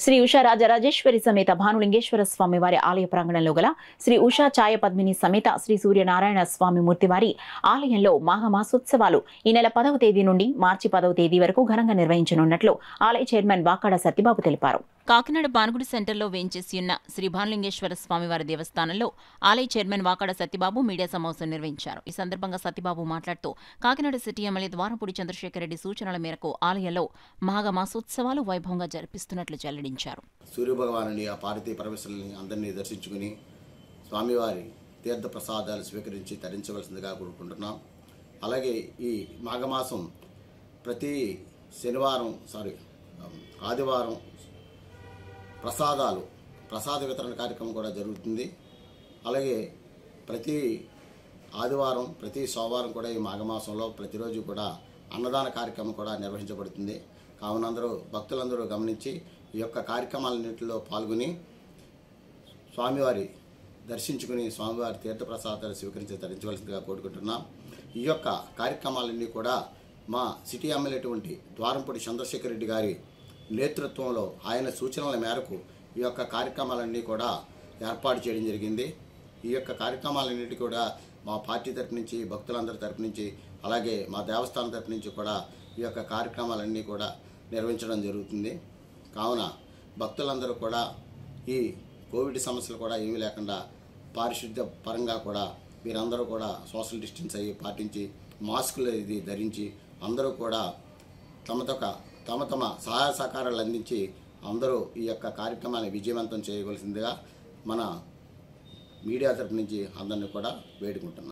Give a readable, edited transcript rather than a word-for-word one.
శ్రీ ఉషా రాజరాజేశ్వరి సమేత భానులింగేశ్వర స్వామి వారి ఆలయ ప్రాంగణంలో గల శ్రీ ఉషా ఛాయ పద్మిని సమేత శ్రీ సూర్యనారాయణ స్వామి మూర్తివారి ఆలయంలో మాఘమాసోత్సవాలు ఈ నెల 10వ తేదీ నుండి మార్చి 10వ తేదీ వరకు ఘనంగా నిర్వహించనున్నట్లు ఆలయ చైర్మన్ వాకాడ సత్యబాబు తెలిపారు. కాకినాడ బానుగుడి సెంటర్లో వేంచేసి ఉన్న శ్రీ భానులింగేశ్వర స్వామివారి దేవస్థానంలో ఆలయ చైర్మన్ వాకాడ సత్యబాబు మీడియా సమావేశం నిర్వహించారు. ఈ సందర్భంగా సత్యబాబు మాట్లాడుతూ కాకినాడ సిటీ ఎమ్మెల్యే ద్వారంపూడి చంద్రశేఖర్ రెడ్డి సూచనల మేరకు ఆలయంలో మాఘమాసోత్సవాలు వైభవంగా జరిపిస్తున్నట్లు వెల్లడించారు. సూర్యభగవానుని ఆ పార్వతీ పరమేశ్వరుని అందరినీ దర్శించుకుని స్వామివారి తీర్థ ప్రసాదాలు స్వీకరించి తరించవలసిందిగా కోరుకుంటున్నాం. అలాగే ఈ మాఘమాసం ప్రతి ఆదివారం ప్రసాద వితరణ కార్యక్రమం కూడా జరుగుతుంది. అలాగే ప్రతి ఆదివారం ప్రతి సోమవారం కూడా ఈ మాఘమాసంలో ప్రతిరోజు కూడా అన్నదాన కార్యక్రమం కూడా నిర్వహించబడుతుంది. కావున భక్తులందరూ గమనించి ఈ యొక్క కార్యక్రమాలన్నింటిలో పాల్గొని స్వామివారి దర్శించుకుని స్వామివారి తీర్థప్రసాదాలు స్వీకరించి తరించవలసిందిగా కోరుకుంటున్నాం. ఈ యొక్క కార్యక్రమాలన్నీ కూడా మా సిటీ ఎమ్మెల్యేటువంటి ద్వారంపూడి చంద్రశేఖర్ రెడ్డి గారి నేతృత్వంలో ఆయన సూచనల మేరకు ఈ యొక్క కార్యక్రమాలన్నీ కూడా ఏర్పాటు చేయడం జరిగింది. ఈ యొక్క కార్యక్రమాలన్నింటి కూడా మా పార్టీ తరపు నుంచి, భక్తులందరి తరపు నుంచి, అలాగే మా దేవస్థానం తరపు నుంచి కూడా ఈ యొక్క కార్యక్రమాలన్నీ కూడా నిర్వహించడం జరుగుతుంది. కావున భక్తులందరూ కూడా ఈ కోవిడ్ సమస్యలు కూడా ఏమీ లేకుండా పారిశుద్ధ్య పరంగా కూడా మీరందరూ కూడా సోషల్ డిస్టెన్స్ అయ్యి పాటించి మాస్కులు ఇది ధరించి అందరూ కూడా తమ సహాయ సహకారాలు అందించి అందరూ ఈ యొక్క కార్యక్రమాన్ని విజయవంతం చేయవలసిందిగా మన మీడియా తరపు నుంచి అందరినీ కూడా వేడుకుంటున్నాం.